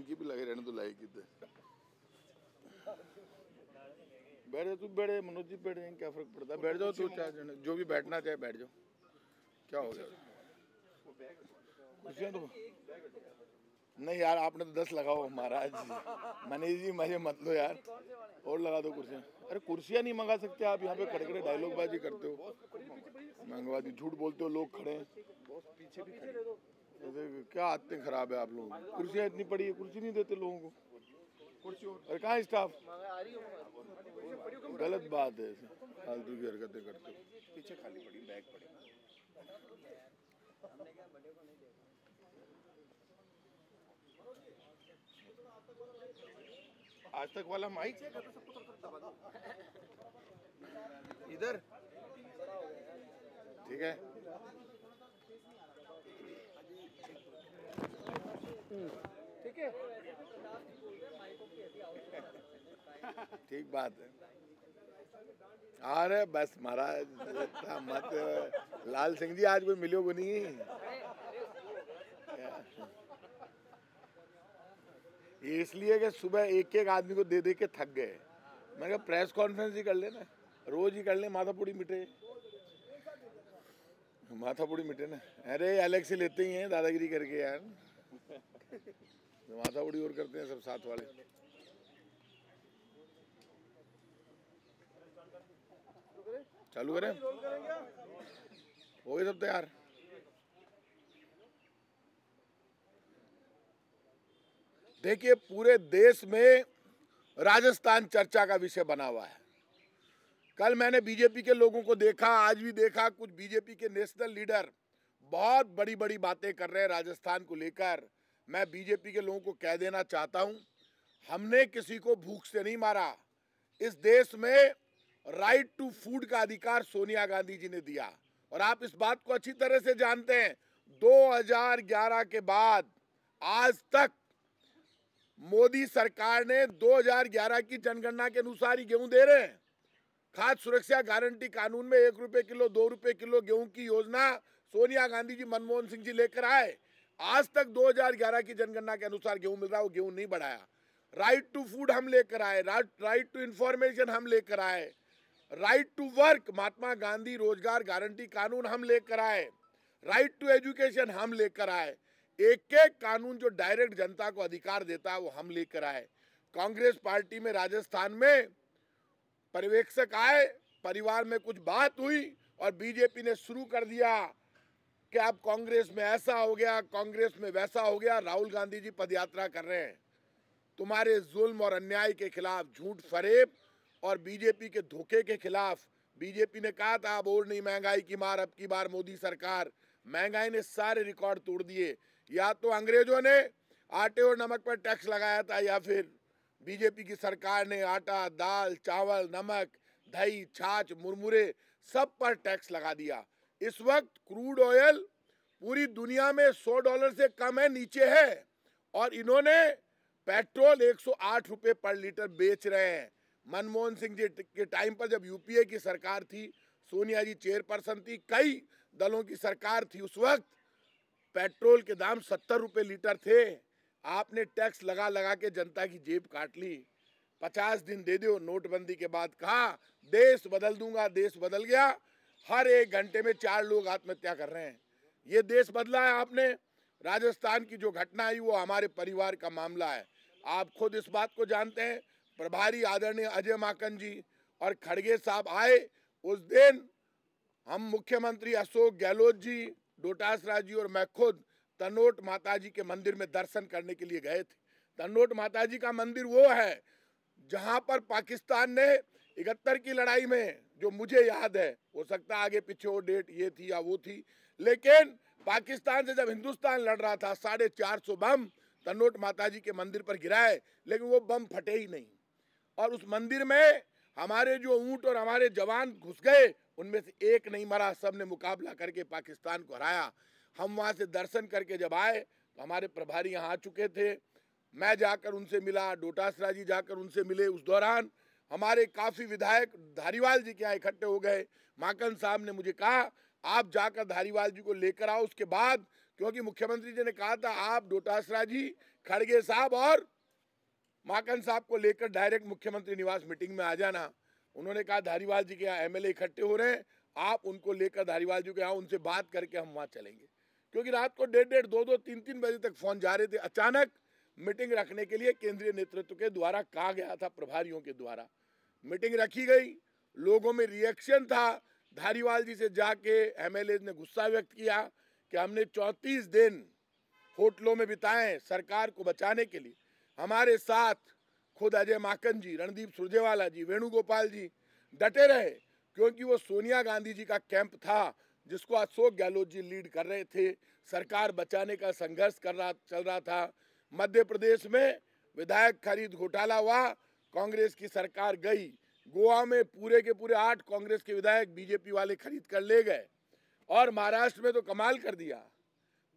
इनकी भी लगे रहने तो लाइक ही थे। बैठ जाओ, तू बैठे, मनोज जी बैठ जाएंगे, क्या फर्क पड़ता है, बैठ जाओ तो, चार जने जो भी बैठना चाहे बैठ जाओ, क्या हो गया। कुर्सियाँ तो नहीं यार, आपने तो 10 लगाओ महाराज जी, मनीष जी मुझे मत लो यार, और लगा दो कुर्सियाँ। अरे कुर्सियाँ नहीं मंगा सकते आप, यहाँ पे खड़े खड़े डायलॉग बाजी करते हो, मंगवा दी, झूठ बोलते हो, लोग खड़े हैं क्या आदतें खराब है आप लोगों की। कुर्सियाँ इतनी पड़ी है, कुर्सी नहीं देते लोगों को, अरे कहाँ स्टाफ, गलत बात है, ऐसे फालतू की हरकतें करते हो। पीछे खाली पड़ी, बैग पड़ी। आज तक वाला माइक इधर ठीक है, ठीक है, ठीक बात है। अरे बस महाराज मत, लाल सिंह जी आज कोई मिलो को नहीं, इसलिए कि सुबह एक एक आदमी को दे दे के थक गए। मैं कहा प्रेस कॉन्फ्रेंस ही कर लेना, रोज ही कर ले, माथापुड़ी मिटे, माथापुड़ी मिटे ना। अरे अलग से लेते ही हैं दादागिरी करके यार, माथापुड़ी और करते हैं सब साथ वाले। चालू करें, हो गए सब तैयार। देखिए पूरे देश में राजस्थान चर्चा का विषय बना हुआ है। कल मैंने बीजेपी के लोगों को देखा, आज भी देखा, कुछ बीजेपी के नेशनल लीडर बहुत बड़ी बड़ी बातें कर रहे हैं राजस्थान को लेकर। मैं बीजेपी के लोगों को कह देना चाहता हूं, हमने किसी को भूख से नहीं मारा। इस देश में राइट टू फूड का अधिकार सोनिया गांधी जी ने दिया, और आप इस बात को अच्छी तरह से जानते हैं। 2011 के बाद आज तक मोदी सरकार ने 2011 की जनगणना के अनुसार ही गेहूं दे रहे हैं। खाद्य सुरक्षा गारंटी कानून में 1 रुपए किलो, 2 रुपए किलो गेहूं की योजना सोनिया गांधी जी, मनमोहन सिंह जी लेकर आए। आज तक 2011 की जनगणना के अनुसार गेहूं मिल रहा है, वो गेहूं नहीं बढ़ाया। राइट टू फूड हम लेकर आए, राइट टू इंफॉर्मेशन हम लेकर आए, right to work Mahatma Gandhi रोजगार गारंटी कानून हम लेकर आए, राइट टू एजुकेशन हम लेकर आए। एक एक कानून जो डायरेक्ट जनता को अधिकार देता है वो हम लेकर आए। कांग्रेस पार्टी में राजस्थान में पर्यवेक्षक आए, परिवार में कुछ बात हुई और बीजेपी ने शुरू कर दिया कि अब कांग्रेस में ऐसा हो गया, कांग्रेस में वैसा हो गया। राहुल गांधी जी पदयात्रा कर रहे हैं तुम्हारे जुल्म और अन्याय के खिलाफ, झूठ फरेब और बीजेपी के धोखे के खिलाफ। बीजेपी ने कहा था अब और नहीं महंगाई की मार, अब की बार मोदी सरकार। महंगाई ने सारे रिकॉर्ड तोड़ दिए। या तो अंग्रेजों ने आटे और नमक पर टैक्स लगाया था, या फिर बीजेपी की सरकार ने आटा, दाल, चावल, नमक, दही, छाछ, मुरमुरे सब पर टैक्स लगा दिया। इस वक्त क्रूड ऑयल पूरी दुनिया में $100 से कम है, नीचे है, और इन्होंने पेट्रोल 108 रुपए पर लीटर बेच रहे हैं। मनमोहन सिंह जी के टाइम पर जब यूपीए की सरकार थी, सोनिया जी चेयरपर्सन थी, कई दलों की सरकार थी, उस वक्त पेट्रोल के दाम 70 रुपए लीटर थे। आपने टैक्स लगा लगा के जनता की जेब काट ली। 50 दिन दे दो, नोटबंदी के बाद कहा देश बदल दूंगा, देश बदल गया। हर 1 घंटे में 4 लोग आत्महत्या कर रहे हैं। ये देश बदला है आपने। राजस्थान की जो घटना आई वो हमारे परिवार का मामला है, आप खुद इस बात को जानते हैं। प्रभारी आदरणीय अजय माकन जी और खड़गे साहब आए, उस दिन हम मुख्यमंत्री अशोक गहलोत जी, डोटासरा जी और मैं खुद तनोट माता जी के मंदिर में दर्शन करने के लिए गए थे। तनोट माता जी का मंदिर वो है जहां पर पाकिस्तान ने 71 की लड़ाई में, जो मुझे याद है, हो सकता है आगे पीछे वो डेट ये थी या वो थी, लेकिन पाकिस्तान से जब हिंदुस्तान लड़ रहा था 450 बम तनोट माता जी के मंदिर पर गिराए, लेकिन वो बम फटे ही नहीं। और उस मंदिर में हमारे जो ऊंट और हमारे जवान घुस गए, उनमें से एक नहीं मरा, सब ने मुकाबला करके पाकिस्तान को हराया। हम वहां से दर्शन करके जब आए तो हमारे प्रभारी यहाँ आ चुके थे, मैं जाकर उनसे मिला, डोटासरा जी जाकर उनसे मिले। उस दौरान हमारे काफी विधायक धारीवाल जी के यहाँ इकट्ठे हो गए। माकन साहब ने मुझे कहा आप जाकर धारीवाल जी को लेकर आओ। उसके बाद, क्योंकि मुख्यमंत्री जी ने कहा था आप डोटासरा जी खड़गे साहब और माकन साहब को लेकर डायरेक्ट मुख्यमंत्री निवास मीटिंग में आ जाना। उन्होंने कहा धारीवाल जी के यहाँ एमएलए इकट्ठे हो रहे हैं, आप उनको लेकर धारीवाल जी के यहाँ उनसे बात करके हम वहाँ चलेंगे। क्योंकि रात को 1:30, 2-2, 3-3 बजे तक फोन जा रहे थे। अचानक मीटिंग रखने के लिए केंद्रीय नेतृत्व के द्वारा कहा गया था, प्रभारियों के द्वारा मीटिंग रखी गई। लोगों में रिएक्शन था। धारीवाल जी से जाके एमएलए ने गुस्सा व्यक्त किया कि हमने 34 दिन होटलों में बिताए सरकार को बचाने के लिए। हमारे साथ खुद अजय माकन जी, रणदीप सुरजेवाला जी, वेणुगोपाल जी डटे रहे, क्योंकि वो सोनिया गांधी जी का कैंप था जिसको अशोक गहलोत जी लीड कर रहे थे। सरकार बचाने का संघर्ष चल रहा था। मध्य प्रदेश में विधायक खरीद घोटाला हुआ, कांग्रेस की सरकार गई। गोवा में पूरे के पूरे 8 कांग्रेस के विधायक बीजेपी वाले खरीद कर ले गए। और महाराष्ट्र में तो कमाल कर दिया,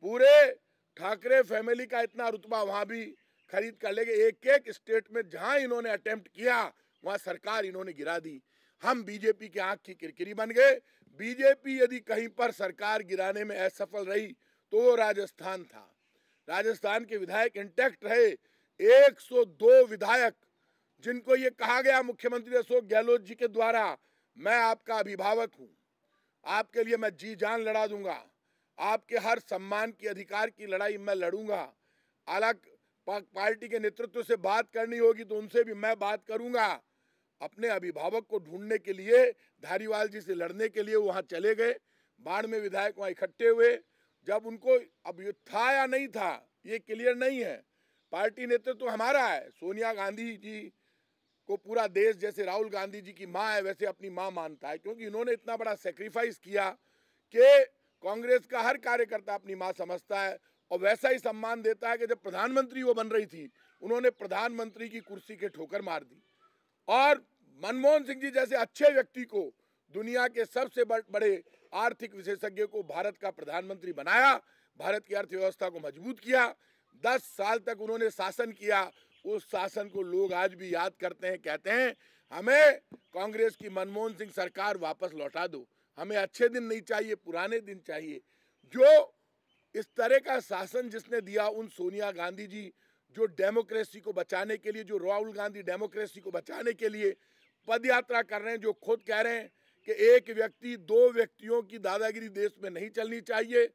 पूरे ठाकरे फैमिली का इतना रुतबा वहां भी खरीद कर ले गए। एक एक स्टेट में जहां इन्होंने अटेम्प्ट किया वहां सरकार इन्होंने गिरा दी। हम बीजेपी की आंख की किरकिरी बन गए। बीजेपी यदि कहीं पर सरकार गिराने में असफल रही तो वो राजस्थान था। राजस्थान के विधायक इंटैक्ट रहे। 102 विधायक जिनको ये कहा गया मुख्यमंत्री अशोक गहलोत जी के द्वारा, मैं आपका अभिभावक हूं, आपके लिए मैं जी जान लड़ा दूंगा, आपके हर सम्मान की अधिकार की लड़ाई मैं लड़ूंगा। अलग पार्टी के नेतृत्व से बात करनी होगी तो उनसे भी मैं बात करूंगा। अपने अभिभावक को ढूंढने के लिए, धारीवाल जी से लड़ने के लिए वहां चले गए। बाढ़ में विधायक वहां इकट्ठे हुए। जब उनको अब ये था या नहीं था ये क्लियर नहीं है। पार्टी नेतृत्व तो हमारा है। सोनिया गांधी जी को पूरा देश जैसे राहुल गांधी जी की माँ है वैसे अपनी माँ मानता है, क्योंकि इन्होंने इतना बड़ा सेक्रीफाइस किया कि कांग्रेस का हर कार्यकर्ता अपनी माँ समझता है। और वैसा ही सम्मान देता है कि जब प्रधानमंत्री वो बन रही थी उन्होंने प्रधानमंत्री की कुर्सी के ठोकर मार दी। और मनमोहन सिंह जी जैसे अच्छे व्यक्ति को, दुनिया के सबसे बड़े आर्थिक विशेषज्ञ को भारत का प्रधानमंत्री बनाया, भारत की अर्थव्यवस्था को मजबूत किया। 10 साल तक उन्होंने शासन किया। उस शासन को लोग आज भी याद करते हैं, कहते हैं हमें कांग्रेस की मनमोहन सिंह सरकार वापस लौटा दो, हमें अच्छे दिन नहीं चाहिए, पुराने दिन चाहिए। जो इस तरह का शासन जिसने दिया, उन सोनिया गांधी जी जो डेमोक्रेसी को बचाने के लिए, जो राहुल गांधी डेमोक्रेसी को बचाने के लिए पद यात्रा कर रहे हैं, जो खुद कह रहे हैं कि एक व्यक्ति 2 व्यक्तियों की दादागिरी देश में नहीं चलनी चाहिए,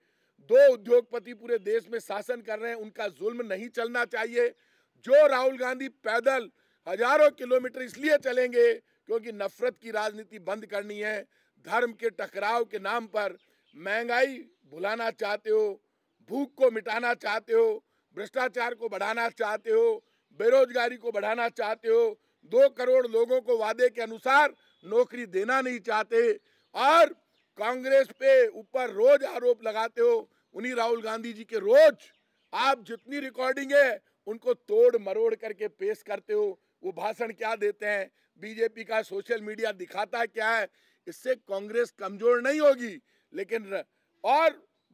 2 उद्योगपति पूरे देश में शासन कर रहे हैं, उनका जुल्म नहीं चलना चाहिए। जो राहुल गांधी पैदल हजारों किलोमीटर इसलिए चलेंगे क्योंकि नफरत की राजनीति बंद करनी है, धर्म के टकराव के नाम पर महंगाई भुलाना चाहते हो, भूख को मिटाना चाहते हो, भ्रष्टाचार को बढ़ाना चाहते हो, बेरोजगारी को बढ़ाना चाहते हो, 2 करोड़ लोगों को वादे के अनुसार नौकरी देना नहीं चाहते और कांग्रेस पे ऊपर रोज आरोप लगाते हो। उन्हीं राहुल गांधी जी के रोज आप जितनी रिकॉर्डिंग है उनको तोड़ मरोड़ करके पेश करते हो। वो भाषण क्या देते हैं, बीजेपी का सोशल मीडिया दिखाता क्या है। इससे कांग्रेस कमजोर नहीं होगी, लेकिन और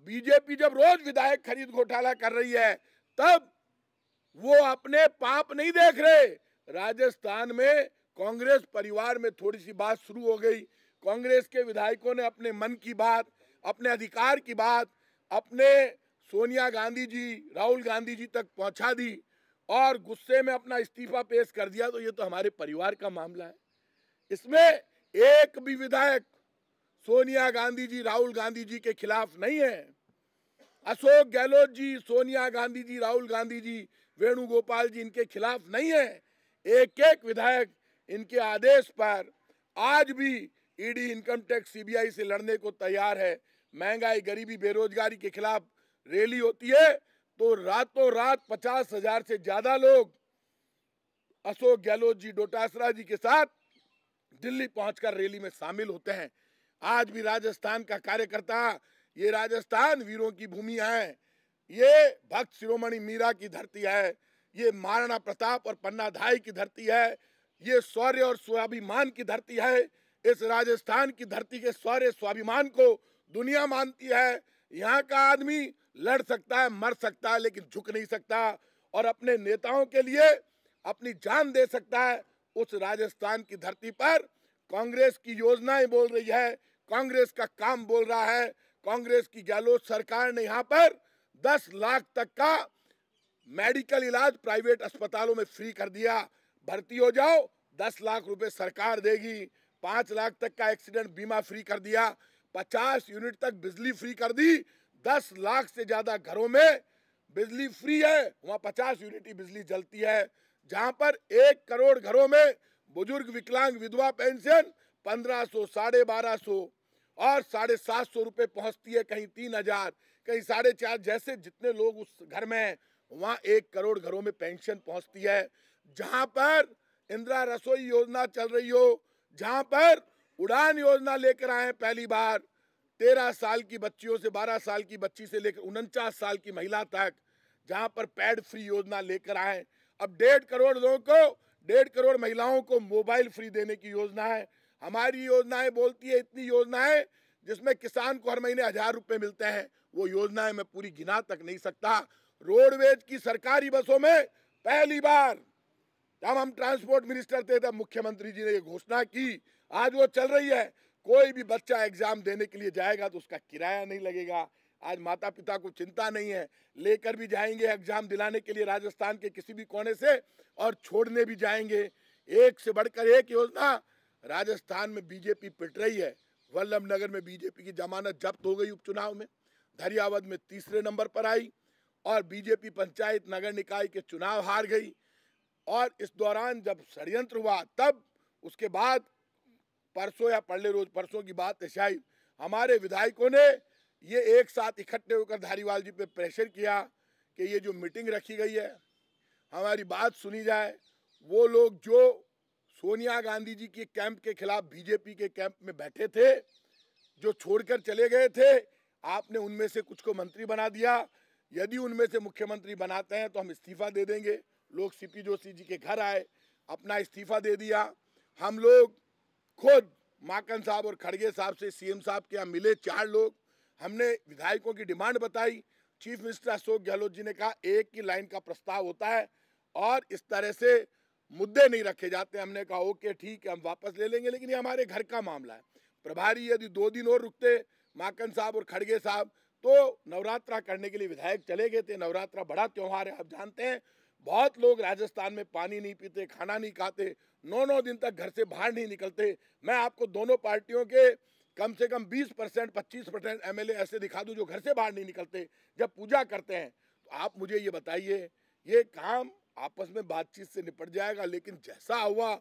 बीजेपी जब रोज विधायक खरीद घोटाला कर रही है तब वो अपने पाप नहीं देख रहे। राजस्थान में कांग्रेस परिवार में थोड़ी सी बात शुरू हो गई। कांग्रेस के विधायकों ने अपने मन की बात, अपने अधिकार की बात अपने सोनिया गांधी जी, राहुल गांधी जी तक पहुंचा दी और गुस्से में अपना इस्तीफा पेश कर दिया। तो ये तो हमारे परिवार का मामला है। इसमें एक भी विधायक सोनिया गांधी जी, राहुल गांधी जी के खिलाफ नहीं है। अशोक गहलोत जी, सोनिया गांधी जी, राहुल गांधी जी, वेणुगोपाल जी इनके खिलाफ नहीं है। एक एक विधायक इनके आदेश पर आज भी ईडी, इनकम टैक्स, सीबीआई से लड़ने को तैयार है। महंगाई, गरीबी, बेरोजगारी के खिलाफ रैली होती है तो रातों रात 50,000 से ज्यादा लोग अशोक गहलोत जी, डोटासरा जी के साथ दिल्ली पहुंचकर रैली में शामिल होते हैं। आज भी राजस्थान का कार्यकर्ता, ये राजस्थान वीरों की भूमि है, ये भक्त शिरोमणि मीरा की धरती है, ये महाराणा प्रताप और पन्ना धाई की धरती है, ये शौर्य और स्वाभिमान की धरती है। इस राजस्थान की धरती के शौर्य स्वाभिमान को दुनिया मानती है। यहाँ का आदमी लड़ सकता है, मर सकता है, लेकिन झुक नहीं सकता और अपने नेताओं के लिए अपनी जान दे सकता है। उस राजस्थान की धरती पर कांग्रेस की योजनाएं बोल रही है, कांग्रेस का काम बोल रहा है। कांग्रेस की गहलोत सरकार ने यहाँ पर 10 लाख तक का मेडिकल इलाज प्राइवेट अस्पतालों में फ्री कर दिया। भर्ती हो जाओ, 10 लाख रुपए सरकार देगी। 5 लाख तक का एक्सीडेंट बीमा फ्री कर दिया। 50 यूनिट तक बिजली फ्री कर दी। 10 लाख से ज्यादा घरों में बिजली फ्री है, वहां 50 यूनिट ही बिजली जलती है। जहां पर 1 करोड़ घरों में बुजुर्ग, विकलांग, विधवा पेंशन 1500, 1250 और 750 रुपए पहुंचती है, कहीं 3000, कहीं 4.5। जैसे जितने लोग उस घर में हैं वहां 1 करोड़ घरों में पेंशन पहुंचती है। जहां पर इंदिरा रसोई योजना चल रही हो, जहां पर उड़ान योजना लेकर आए पहली बार, 13 साल की बच्चियों से 12 साल की बच्ची से लेकर 49 साल की महिला तक, जहां पर पैड फ्री योजना लेकर आए। अब 1.5 करोड़ लोगों को, 1.5 करोड़ महिलाओं को मोबाइल फ्री देने की योजना है। हमारी योजनाएं बोलती है इतनी योजनाएं जिसमें किसान को हर महीने 1000 रुपए मिलते हैं, वो योजनाएं मैं पूरी गिना तक नहीं सकता। रोडवेज की सरकारी बसों में पहली बार, जब हम ट्रांसपोर्ट मिनिस्टर थे तब मुख्यमंत्री जी ने ये घोषणा की, आज वो चल रही है। कोई भी बच्चा एग्जाम देने के लिए जाएगा तो उसका किराया नहीं लगेगा। आज माता पिता को चिंता नहीं है, लेकर भी जाएंगे एग्जाम दिलाने के लिए राजस्थान के किसी भी कोने से और छोड़ने भी जाएंगे। एक से बढ़कर एक योजना। राजस्थान में बीजेपी पिट रही है। वल्लभनगर में बीजेपी की जमानत जब्त हो गई उपचुनाव में, धरियावद में तीसरे नंबर पर आई और बीजेपी पंचायत नगर निकाय के चुनाव हार गई। और इस दौरान जब षड्यंत्र हुआ, तब उसके बाद परसों या पहले रोज परसों की बात है शायद, हमारे विधायकों ने ये एक साथ इकट्ठे होकर धारीवाल जी पे प्रेशर किया कि ये जो मीटिंग रखी गई है हमारी बात सुनी जाए। वो लोग जो सोनिया गांधी जी के कैंप के खिलाफ बीजेपी के कैंप में बैठे थे, जो छोड़कर चले गए थे, आपने उनमें से कुछ को मंत्री बना दिया। यदि उनमें से मुख्यमंत्री बनाते हैं तो हम इस्तीफा दे देंगे। लोग सीपी जोशी जी के घर आए, अपना इस्तीफा दे दिया। हम लोग खुद माकन साहब और खड़गे साहब से सीएम साहब के यहाँ मिले, 4 लोग। हमने विधायकों की डिमांड बताई। चीफ मिनिस्टर अशोक गहलोत जी ने कहा एक ही लाइन का प्रस्ताव होता है और इस तरह से मुद्दे नहीं रखे जाते। हमने कहा ओके ठीक है, हम वापस ले लेंगे, लेकिन ये हमारे घर का मामला है। प्रभारी यदि 2 दिन और रुकते माकन साहब और खड़गे साहब, तो नवरात्रा करने के लिए विधायक चले गए थे। नवरात्रा बड़ा त्योहार है, आप जानते हैं। बहुत लोग राजस्थान में पानी नहीं पीते, खाना नहीं खाते, 9-9 दिन तक घर से बाहर नहीं निकलते। मैं आपको दोनों पार्टियों के कम से कम 20%, 25% एमएलए ऐसे दिखा दूं जो घर से बाहर नहीं निकलते जब पूजा करते हैं। तो आप मुझे ये बताइए, ये काम आपस में बातचीत से निपट जाएगा। लेकिन जैसा हुआ,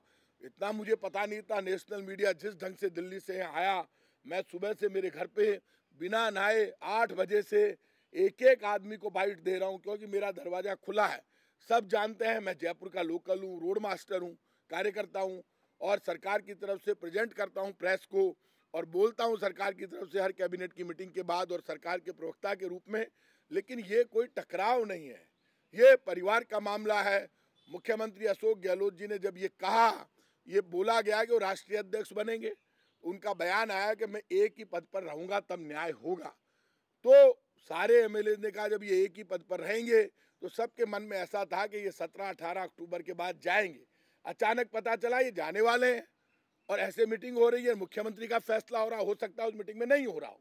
इतना मुझे पता नहीं था। नेशनल मीडिया जिस ढंग से दिल्ली से आया, मैं सुबह से मेरे घर पे बिना नहाए 8 बजे से एक आदमी को बाइट दे रहा हूँ, क्योंकि मेरा दरवाजा खुला है। सब जानते हैं मैं जयपुर का लोकल हूँ, रोड मास्टर हूँ, कार्यकर्ता हूँ और सरकार की तरफ से प्रेजेंट करता हूँ प्रेस को और बोलता हूँ सरकार की तरफ से हर कैबिनेट की मीटिंग के बाद और सरकार के प्रवक्ता के रूप में। लेकिन ये कोई टकराव नहीं है, ये परिवार का मामला है। मुख्यमंत्री अशोक गहलोत जी ने जब ये कहा, ये बोला गया कि वो राष्ट्रीय अध्यक्ष बनेंगे, उनका बयान आया कि मैं एक ही पद पर रहूंगा तब न्याय होगा। तो सारे एमएलए ने कहा जब ये एक ही पद पर रहेंगे, तो सबके मन में ऐसा था कि ये 17-18 अक्टूबर के बाद जाएंगे। अचानक पता चला ये जाने वाले हैं और ऐसे मीटिंग हो रही है, मुख्यमंत्री का फैसला हो रहा, हो सकता है उस मीटिंग में नहीं हो रहा हो,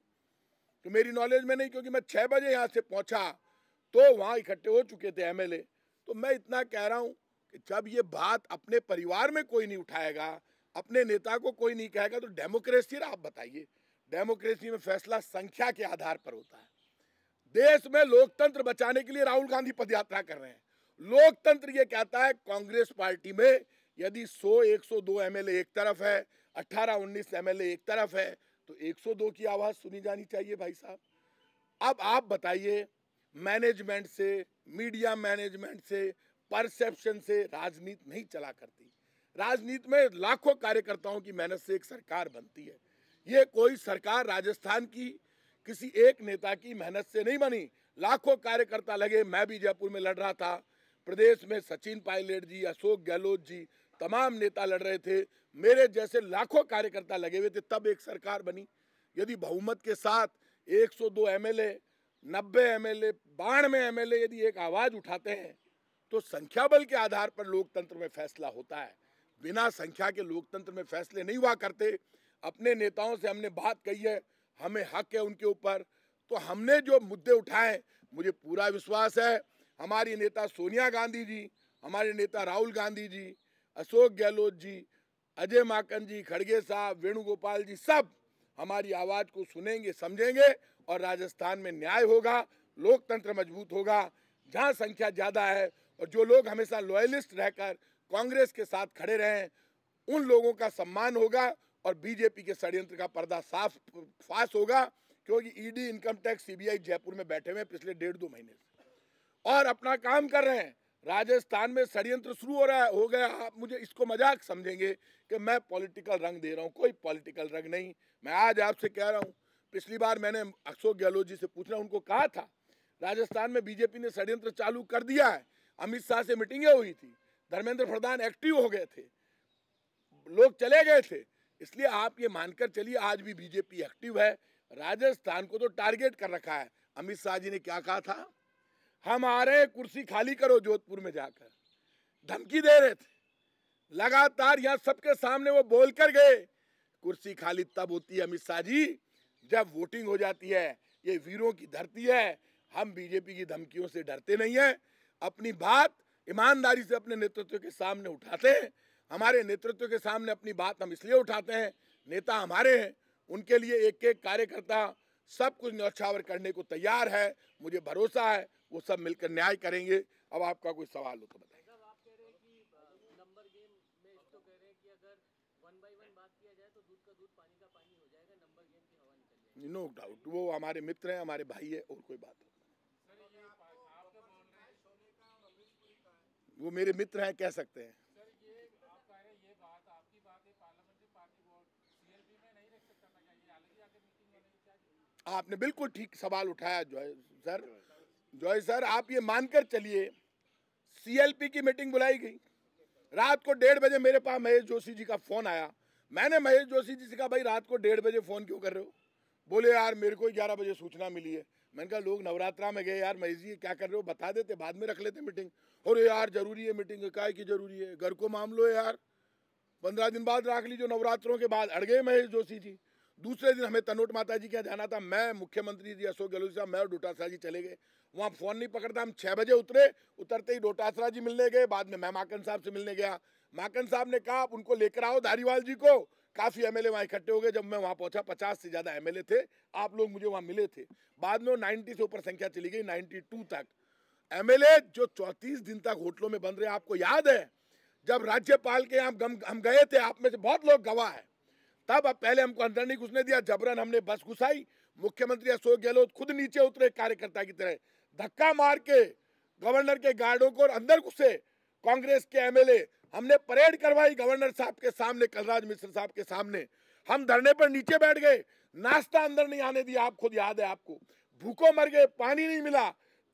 तो मेरी नॉलेज में नहीं, क्योंकि मैं 6 बजे यहाँ से पहुंचा तो वहाँ इकट्ठे हो चुके थे एमएलए। तो मैं इतना कह रहा हूँ कि जब ये बात अपने परिवार में कोई नहीं उठाएगा, अपने नेता को कोई नहीं कहेगा, तो डेमोक्रेसी, आप बताइए, डेमोक्रेसी में फैसला संख्या के आधार पर होता है। देश में लोकतंत्र बचाने के लिए राहुल गांधी पदयात्रा कर रहे हैं। लोकतंत्र ये कहता है कांग्रेस पार्टी में यदि 100-102 एमएलए एक तरफ है, 18-19 एमएलए एक तरफ है, तो 102 की आवाज सुनी जानी चाहिए भाई साहब। अब आप बताइए, मैनेजमेंट से, मीडिया मैनेजमेंट से, परसेप्शन से राजनीति नहीं चला करती। राजनीति में लाखों कार्यकर्ताओं की मेहनत से एक सरकार बनती है। ये कोई सरकार राजस्थान की किसी एक नेता की मेहनत से नहीं बनी, लाखों कार्यकर्ता लगे। मैं भी जयपुर में लड़ रहा था, प्रदेश में सचिन पायलट जी, अशोक गहलोत जी, तमाम नेता लड़ रहे थे, मेरे जैसे लाखों कार्यकर्ता लगे हुए थे, तब एक सरकार बनी। यदि बहुमत के साथ 102 एमएलए, 90 एमएलए, 92 एमएलए यदि एक आवाज उठाते हैं, तो संख्या बल के आधार पर लोकतंत्र में फैसला होता है। बिना संख्या के लोकतंत्र में फैसले नहीं हुआ करते। अपने नेताओं से हमने बात कही है, हमें हक है उनके ऊपर, तो हमने जो मुद्दे उठाए, मुझे पूरा विश्वास है हमारी नेता सोनिया गांधी जी, हमारे नेता राहुल गांधी जी, अशोक गहलोत जी, अजय माकन जी, खड़गे साहब, वेणुगोपाल जी, सब हमारी आवाज़ को सुनेंगे, समझेंगे और राजस्थान में न्याय होगा, लोकतंत्र मजबूत होगा। जहां संख्या ज़्यादा है और जो लोग हमेशा लॉयलिस्ट रहकर कांग्रेस के साथ खड़े रहे, उन लोगों का सम्मान होगा और बीजेपी के षड्यंत्र का पर्दा साफ फाश होगा। क्योंकि ED, income tax, CBI Jaipur में बैठे हुए पिछले 1.5-2 महीने से और अपना काम कर रहे हैं। राजस्थान में षड्यंत्र शुरू हो गया। आप मुझे इसको मजाक समझेंगे कि मैं पॉलिटिकल रंग दे रहा हूं, कोई पॉलिटिकल रंग नहीं। मैं आज आपसे कह रहा हूं, पिछली बार मैंने अशोक गहलोत जी से पूछना, उनको कहा था राजस्थान में बीजेपी ने षड्यंत्र चालू कर दिया है। अमित शाह से मीटिंगें हुई थी, धर्मेंद्र प्रधान एक्टिव हो गए थे, लोग चले गए थे। इसलिए आप ये मानकर चलिए आज भी बीजेपी एक्टिव है। राजस्थान को तो टारगेट कर रखा है। अमित शाह जी ने क्या कहा था, हम आ रहे हैं, कुर्सी खाली करो जोधपुर में जाकर, धमकी दे रहे थे लगातार। यहां सबके सामने वो बोल कर गए, कुर्सी खाली तब होती है अमित शाह जी जब वोटिंग हो जाती है। ये वीरों की धरती है, हम बीजेपी की धमकियों से डरते नहीं है। अपनी बात ईमानदारी से अपने नेतृत्व के सामने उठाते हैं। हमारे नेतृत्व के सामने अपनी बात हम इसलिए उठाते हैं, नेता हमारे हैं, उनके लिए एक एक कार्यकर्ता सब कुछ न्यौछावर करने को तैयार है। मुझे भरोसा है वो सब मिलकर न्याय करेंगे। अब आपका कोई सवाल हो तो बताइए। आप कह रहे हैं कि नंबर गेम में इसको कह रहे हैं कि अगर 1 बाय 1 बात किया जाए तो दूध का दूध पानी का पानी हो जाएगा, नंबर गेम की हवा निकल जाएगी। नो डाउट, वो हमारे मित्र हैं, हमारे भाई है, और कोई बात नहीं। वो मेरे मित्र हैं, कह सकते हैं। आपने बिल्कुल ठीक सवाल उठाया जॉय सर। आप ये मानकर चलिए, सीएलपी की मीटिंग बुलाई गई, रात को 1:30 बजे मेरे पास महेश जोशी जी का फोन आया। मैंने महेश जोशी जी से कहा, भाई रात को 1:30 बजे फोन क्यों कर रहे हो? बोले यार मेरे को 11 बजे सूचना मिली है। मैंने कहा लोग नवरात्रा में गए यार, महेश जी क्या कर रहे हो, बता देते, बाद में रख लेते मीटिंग। और यार जरूरी है मीटिंग, काय की जरूरी है, घर को मामलो है यार, 15 दिन बाद रख लीजिए, नवरात्रों के बाद। अड़ गए महेश जोशी जी। दूसरे दिन हमें तनोट माता जी के यहाँ जाना था, मैं, मुख्यमंत्री जी अशोक गहलोत साहब, मैं और डोटासरा जी चले गए। वहाँ फोन नहीं पकड़ता, हम 6 बजे उतरे, उतरते ही डोटासरा जी मिलने गए, बाद में मैं माकन साहब से मिलने गया। माकन साहब ने कहा आप उनको लेकर आओ धारीवाल जी को। काफी एमएलए वहाँ इकट्ठे हो गए। जब मैं वहाँ पहुंचा 50 से ज्यादा एमएलए थे, आप लोग मुझे वहाँ मिले थे। बाद में 90 से ऊपर संख्या चली गई, 92 तक एमएलए जो 34 दिन तक होटलों में बंद रहे। आपको याद है जब राज्यपाल के यहाँ हम गए थे, आप में से बहुत लोग गवाह है, तब पहले हमको अंदर नहीं घुसने दिया, जबरन हमने बस घुसाई। मुख्यमंत्री अशोक गहलोत खुद नीचे उतरे कार्यकर्ता की तरह, धक्का मार के गवर्नर के गार्डों को अंदर घुसे। कांग्रेस के एमएलए, हमने परेड करवाई गवर्नर साहब के सामने, कलराज मिश्र साहब के सामने। हम धरने पर नीचे बैठ गए, नाश्ता अंदर नहीं आने दिया, आप खुद याद है आपको। भूखों मर गए, पानी नहीं मिला।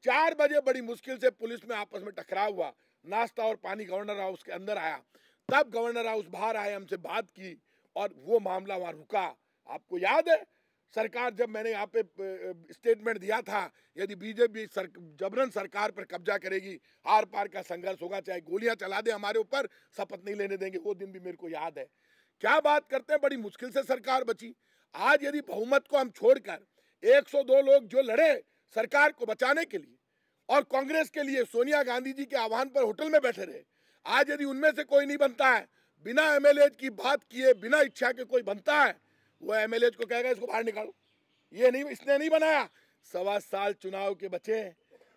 4 बजे बड़ी मुश्किल से पुलिस में आपस में टकराव हुआ, नाश्ता और पानी गवर्नर हाउस के अंदर आया। तब गवर्नर हाउस बाहर आए, हमसे बात की और वो मामला वहां रुका। आपको याद है सरकार, जब मैंने यहाँ पे स्टेटमेंट दिया था, यदि बीजेपी जबरन सरकार पर कब्जा करेगी, आर पार का संघर्ष होगा, चाहे गोलियां चला दे हमारे ऊपर, शपथ नहीं लेने देंगे। वो दिन भी मेरे को याद है। क्या बात करते हैं, बड़ी मुश्किल से सरकार बची। आज यदि बहुमत को हम छोड़कर 102 लोग जो लड़े सरकार को बचाने के लिए और कांग्रेस के लिए सोनिया गांधी जी के आह्वान पर होटल में बैठे रहे, आज यदि उनमें से कोई नहीं बनता है, बिना एमएलए की बात किए, बिना इच्छा के कोई बनता है, वो एमएलए को कहेगा इसको बाहर निकालो, ये नहीं, इसने नहीं बनाया। 1.25 साल चुनाव के बचे।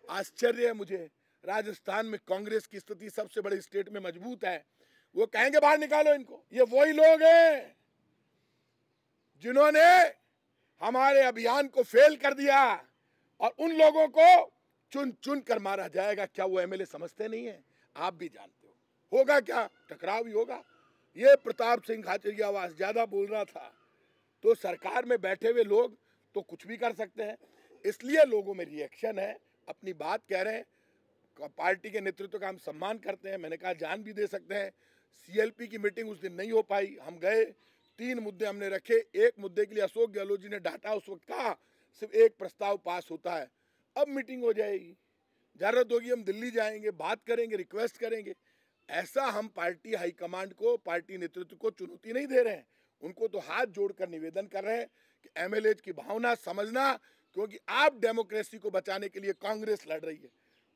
आश्चर्य है मुझे, राजस्थान में कांग्रेस की स्थिति सबसे बड़ी स्टेट में मजबूत है, वो कहेंगे बाहर निकालो इनको। ये वही लोग हैं जिन्होंने हमारे अभियान को फेल कर दिया, और उन लोगों को चुन चुन कर मारा जाएगा। क्या वो एमएलए समझते नहीं है? आप भी जानते हो। होगा क्या, टकराव ही होगा। ये प्रताप सिंह खाचरियावास ज्यादा बोल रहा था, तो सरकार में बैठे हुए लोग तो कुछ भी कर सकते हैं, इसलिए लोगों में रिएक्शन है। अपनी बात कह रहे हैं, पार्टी के नेतृत्व का हम सम्मान करते हैं। मैंने कहा जान भी दे सकते हैं। सीएलपी की मीटिंग उस दिन नहीं हो पाई, हम गए, 3 मुद्दे हमने रखे। एक मुद्दे के लिए अशोक गहलोत जी ने डांटा, उस वक्त कहा सिर्फ एक प्रस्ताव पास होता है। अब मीटिंग हो जाएगी, जरूरत होगी हम दिल्ली जाएंगे, बात करेंगे, रिक्वेस्ट करेंगे। ऐसा हम पार्टी हाईकमांड को, पार्टी नेतृत्व को चुनौती नहीं दे रहे हैं, उनको तो हाथ जोड़कर निवेदन कर रहे हैं कि एमएलए की भावना समझना, क्योंकि आप डेमोक्रेसी को बचाने के लिए कांग्रेस लड़ रही है,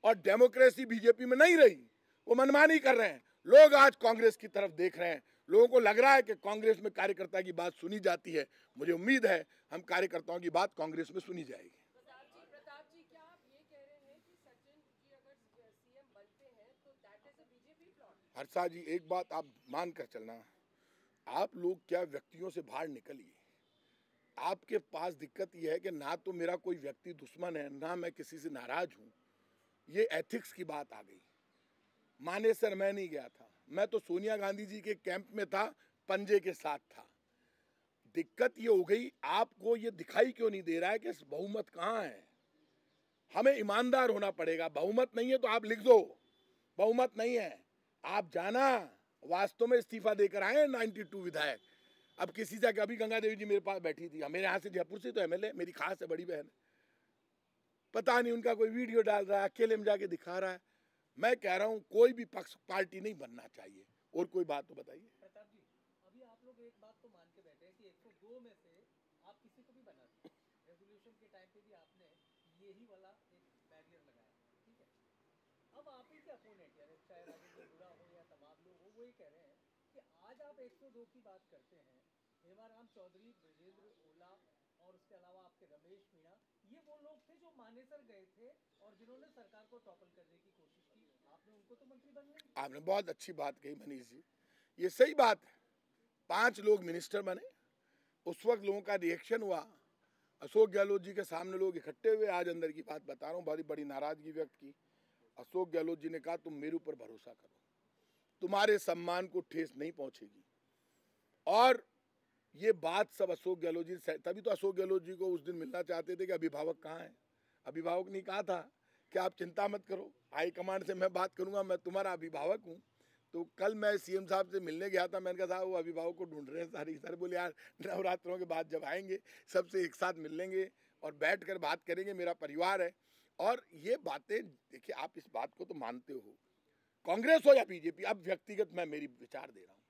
और डेमोक्रेसी बीजेपी में नहीं रही, वो मनमानी कर रहे हैं। लोग आज कांग्रेस की तरफ देख रहे हैं, लोगों को लग रहा है कि कांग्रेस में कार्यकर्ता की बात सुनी जाती है। मुझे उम्मीद है हम कार्यकर्ताओं की बात कांग्रेस में सुनी जाएगी। प्रताप जी, क्या आप ये कह रहे हैं कि सचिन जी अगर सीएम बनते हैं तो that is a BJP plot? Harsha ji, एक बात आप मान कर चलना, आप लोग क्या व्यक्तियों से बाहर निकलिए। आपके पास दिक्कत यह है कि ना तो मेरा कोई व्यक्ति दुश्मन है, ना मैं किसी से नाराज हूं। ये एथिक्स की बात आ गई। मानेसर मैं नहीं गया था, मैं तो सोनिया गांधी जी के कैंप में था, पंजे के साथ था। दिक्कत ये हो गई, आपको ये दिखाई क्यों नहीं दे रहा है कि बहुमत कहाँ है? हमें ईमानदार होना पड़ेगा। बहुमत नहीं है तो आप लिख दो बहुमत नहीं है। आप जाना वास्तव में इस्तीफा देकर आए 92 विधायक। अब किसी से, अभी गंगा देवी जी मेरे पास बैठी थी, मेरे यहाँ से जयपुर से तो एमएलए, मेरी खास है, बड़ी बहन है। पता नहीं उनका कोई वीडियो डाल रहा है, अकेले में जाके दिखा रहा है। मैं कह रहा हूँ कोई भी पक्ष पार्टी नहीं बनना चाहिए। और कोई बात तो बताइए। प्रताप जी, अभी आप लोग एक बात तो मान के बैठे हैं कि 102 में से आप किसी को भी बना सकते हैं। रेजोल्यूशन के टाइम पे भी आपने यही वाला एक बैरियर लगाया, ठीक है? अब आप ही के अपोनेंट, यानी चाहे राजेंद्र बुरा हो या तमाम लोग हो, वो ये कह रहे हैं कि आज आप 102 की बात करते हैं। हेमाराम चौधरी, ब्रजेंद्र ओला और उसके अलावा आपके रमेश मीणा, ये वो लोग थे जो मानेसर गए थे और जिन्होंने सरकार को टॉपल करने की कोशिश की। आपने उनको तो मंत्री बनने नहीं दिया। आपने बहुत अच्छी बात कही मनीष जी, ये सही बात है। 5 लोग मिनिस्टर बने, उस वक्त लोगों का रिएक्शन हुआ। अशोक गहलोत जी के सामने लोग इकट्ठे हुए, आज अंदर की बात बता रहा हूँ, बड़ी बड़ी नाराजगी व्यक्त की। अशोक गहलोत जी ने कहा तुम मेरे ऊपर भरोसा करो, तुम्हारे सम्मान को ठेस नहीं पहुंचेगी। और ये बात सब अशोक गहलोत जी, तभी तो अशोक गहलोत जी को उस दिन मिलना चाहते थे कि अभिभावक कहाँ है। अभिभावक ने कहा था कि आप चिंता मत करो, हाईकमांड से मैं बात करूंगा, मैं तुम्हारा अभिभावक हूँ। तो कल मैं सीएम साहब से मिलने गया था, मैंने कहा साहब वो अभिभावक को ढूंढ रहे हैं सारे बोले यार नवरात्रों के बाद जब आएंगे सबसे एक साथ मिल लेंगे और बैठ कर बात करेंगे, मेरा परिवार है। और ये बातें देखिए, आप इस बात को तो मानते हो, कांग्रेस हो या बीजेपी, अब व्यक्तिगत मैं मेरी विचार दे रहा हूँ।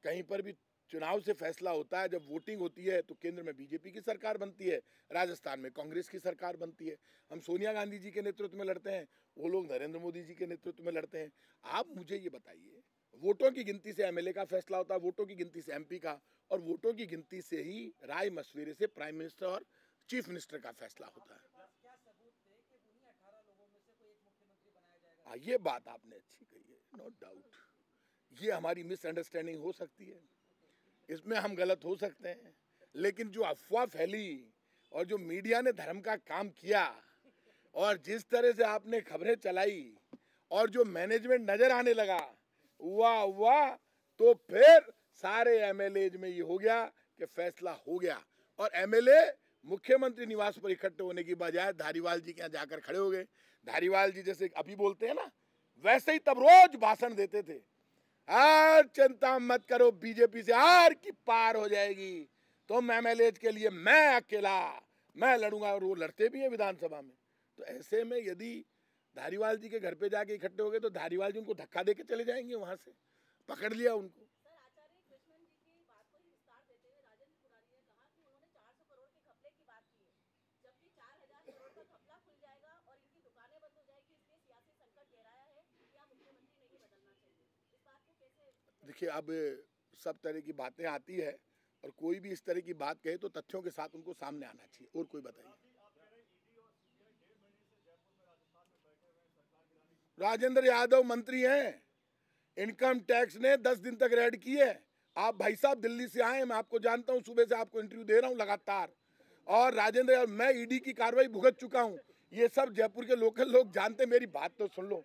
कहीं पर भी चुनाव से फैसला होता है, जब वोटिंग होती है तो केंद्र में बीजेपी की सरकार बनती है, राजस्थान में कांग्रेस की सरकार बनती है। हम सोनिया गांधी जी के नेतृत्व में लड़ते हैं, वो लोग नरेंद्र मोदी जी के नेतृत्व में लड़ते हैं। आप मुझे ये बताइए, वोटों की गिनती से एमएलए का फैसला होता है, वोटों की गिनती से एमपी का, और वोटों की गिनती से ही राय मशविरे से प्राइम मिनिस्टर और चीफ मिनिस्टर का फैसला होता है। ये बात आपने अच्छी कही है, नो डाउट। ये हमारी मिसअंडरस्टैंडिंग हो सकती है, इसमें हम गलत हो सकते हैं, लेकिन जो अफवाह फैली और जो मीडिया ने धर्म का काम किया और जिस तरह से आपने खबरें चलाई और जो मैनेजमेंट नजर आने लगा, वाह वाह, तो फिर सारे एमएलए में ये हो गया कि फैसला हो गया और एमएलए मुख्यमंत्री निवास पर इकट्ठे होने की बजाय धारीवाल जी के यहाँ जाकर खड़े हो गए। धारीवाल जी जैसे अभी बोलते हैं ना, वैसे ही तब रोज भाषण देते थे, आज चिंता मत करो, बीजेपी से हार की पार हो जाएगी, तो एमएलए के लिए मैं अकेला मैं लड़ूंगा, और वो लड़ते भी हैं विधानसभा में। तो ऐसे में यदि धारीवाल जी के घर पे जाके इकट्ठे हो गए तो धारीवाल जी उनको धक्का देके चले जाएंगे, वहां से पकड़ लिया उनको। सर, आचार्य कृष्णन जी की बात को ही विस्तार देते हुए राजेंद्र पुरारी ने कहा कि उन्होंने 400 करोड़ के घपले की बात की है, जबकि 4000 करोड़ का घपला खुल जाएगा और इनकी दुकानें बंद हो जाएगी, इसलिए सियासी संकट गहराया है, या मुख्यमंत्री नहीं बदलना चाहिए। इस बात को कैसे? देखिए, अब सब तरह की बातें आती है और कोई भी इस तरह की बात कहे तो तथ्यों के साथ उनको सामने आना चाहिए। और कोई बताइए। राजेंद्र यादव मंत्री हैं, इनकम टैक्स ने 10 दिन तक रेड की है। आप भाई साहब दिल्ली से आए, मैं आपको जानता हूं, सुबह से आपको इंटरव्यू दे रहा हूं लगातार, और राजेंद्र, मैं ईडी की कार्रवाई भुगत चुका हूं। ये सब जयपुर के लोकल लोग जानते, मेरी बात तो सुन लो।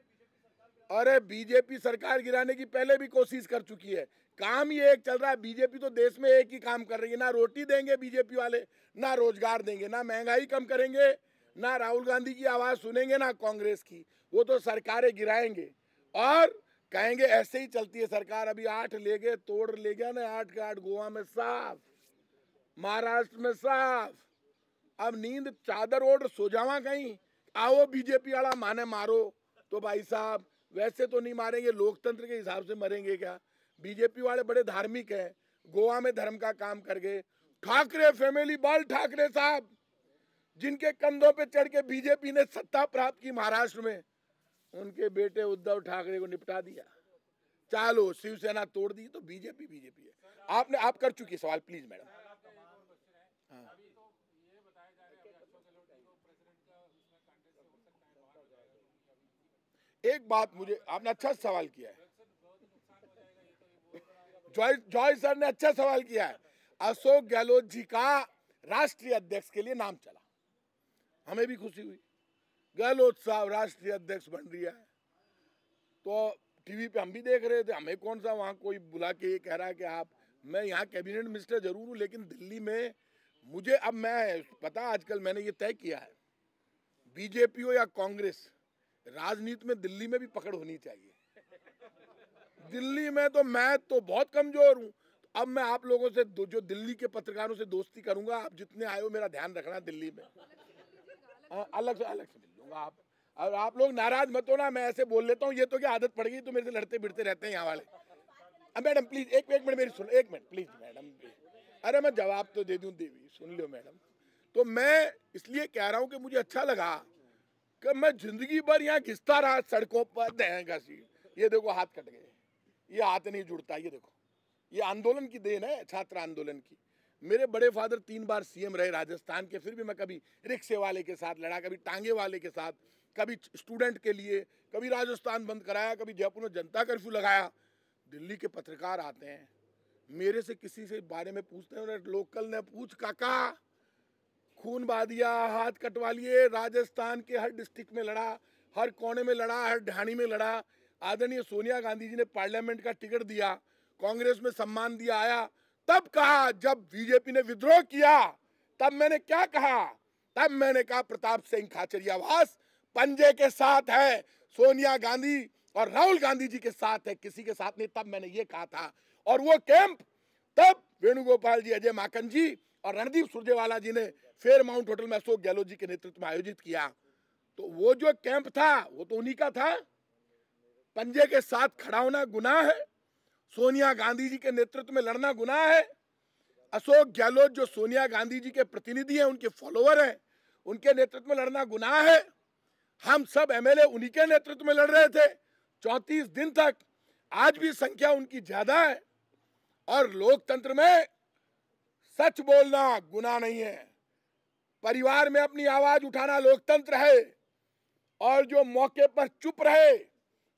अरे बीजेपी सरकार गिराने की पहले भी कोशिश कर चुकी है, काम ही एक चल रहा है। बीजेपी तो देश में एक ही काम कर रही है, ना रोटी देंगे बीजेपी वाले, ना रोजगार देंगे, ना महंगाई कम करेंगे, ना राहुल गांधी की आवाज सुनेंगे, ना कांग्रेस की। वो तो सरकारें गिराएंगे और कहेंगे ऐसे ही चलती है सरकार। अभी 8 ले गए, तोड़ ले गया ना, 8 के 8 गोवा में साफ, महाराष्ट्र में साफ। अब नींद चादर ओढ़ सो जावा कहीं, आओ बीजेपी वाला माने मारो। तो भाई साहब वैसे तो नहीं मारेंगे, लोकतंत्र के हिसाब से मरेंगे क्या? बीजेपी वाले बड़े धार्मिक हैं, गोवा में धर्म का काम कर गए। ठाकरे फैमिली, बाल ठाकरे साहब जिनके कंधों पे चढ़ के बीजेपी ने सत्ता प्राप्त की महाराष्ट्र में, उनके बेटे उद्धव ठाकरे को निपटा दिया। चलो शिवसेना तोड़ दी तो बीजेपी बीजेपी है। आप कर चुकी सवाल, प्लीज मैडम। हाँ। एक बात मुझे आपने अच्छा सवाल किया है, जॉय सर ने अच्छा सवाल किया है। अशोक गहलोत जी का राष्ट्रीय अध्यक्ष के लिए नाम चला, हमें भी खुशी हुई, गहलोत साहब राष्ट्रीय अध्यक्ष बन रही है। तो टीवी पे हम भी देख रहे थे, हमें कौन सा वहां कोई बुला के ये कह रहा है कि आप, मैं यहाँ कैबिनेट मिनिस्टर जरूर हूँ, लेकिन दिल्ली में मुझे, अब मैं पता आजकल मैंने ये तय किया है, बीजेपी हो या कांग्रेस, राजनीति में दिल्ली में भी पकड़ होनी चाहिए। दिल्ली में तो मैं तो बहुत कमजोर हूँ। अब मैं आप लोगों से जो दिल्ली के पत्रकारों से दोस्ती करूंगा, आप जितने आए हो मेरा ध्यान रखना दिल्ली में, अलग से मिल लूंगा आप। और आप लोग नाराज मत हो ना, मैं ऐसे बोल लेता हूँ, ये तो क्या आदत पड़ गई, तो मेरे से लड़ते भिड़ते रहते हैं यहाँ वाले। मैडम प्लीज एक मिनट मेरी सुन, एक मिनट प्लीज मैडम। अरे मैं जवाब तो दे दूं, देवी सुन लो मैडम। तो मैं इसलिए कह रहा हूँ कि मुझे अच्छा लगा कि मैं जिंदगी भर यहाँ घिसता रहा सड़कों पर, घसी, ये देखो हाथ कट गए, ये हाथ नहीं जुड़ता, ये देखो, ये आंदोलन की देन है, छात्र आंदोलन की। मेरे बड़े फादर 3 बार सीएम रहे राजस्थान के, फिर भी मैं कभी रिक्शे वाले के साथ लड़ा, कभी टांगे वाले के साथ, कभी स्टूडेंट के लिए, कभी राजस्थान बंद कराया, कभी जयपुर में जनता कर्फ्यू लगाया। दिल्ली के पत्रकार आते हैं, मेरे से किसी से बारे में पूछते हैं, लोकल ने पूछ काका खून बहा दिया, हाथ कटवा लिए, राजस्थान के हर डिस्ट्रिक्ट में लड़ा, हर कोने में लड़ा, हर ढाणी में लड़ा। आदरणीय सोनिया गांधी जी ने पार्लियामेंट का टिकट दिया, कांग्रेस में सम्मान दिया, आया। तब कहा, जब बीजेपी ने विद्रोह किया, तब मैंने क्या कहा? तब मैंने कहा प्रताप सिंह खाचरियावास पंजे के साथ है, सोनिया गांधी और राहुल गांधी जी के साथ है, किसी के साथ नहीं। तब मैंने ये कहा था। और वो कैंप तब वेणुगोपाल जी, अजय माकन जी और रणदीप सुरजेवाला जी ने फेयरमाउंट होटल में अशोक गहलोत जी के नेतृत्व में आयोजित किया। तो वो जो कैंप था वो तो उन्हीं का था। पंजे के साथ खड़ा होना गुनाह है, सोनिया गांधी जी के नेतृत्व में लड़ना गुनाह है। अशोक गहलोत जो सोनिया गांधी जी के प्रतिनिधि हैं, उनके फॉलोअर हैं, उनके नेतृत्व में लड़ना गुनाह है। हम सब एमएलए उन्हीं के नेतृत्व में लड़ रहे थे 34 दिन तक। आज भी संख्या उनकी ज्यादा है। और लोकतंत्र में सच बोलना गुनाह नहीं है, परिवार में अपनी आवाज उठाना लोकतंत्र है। और जो मौके पर चुप रहे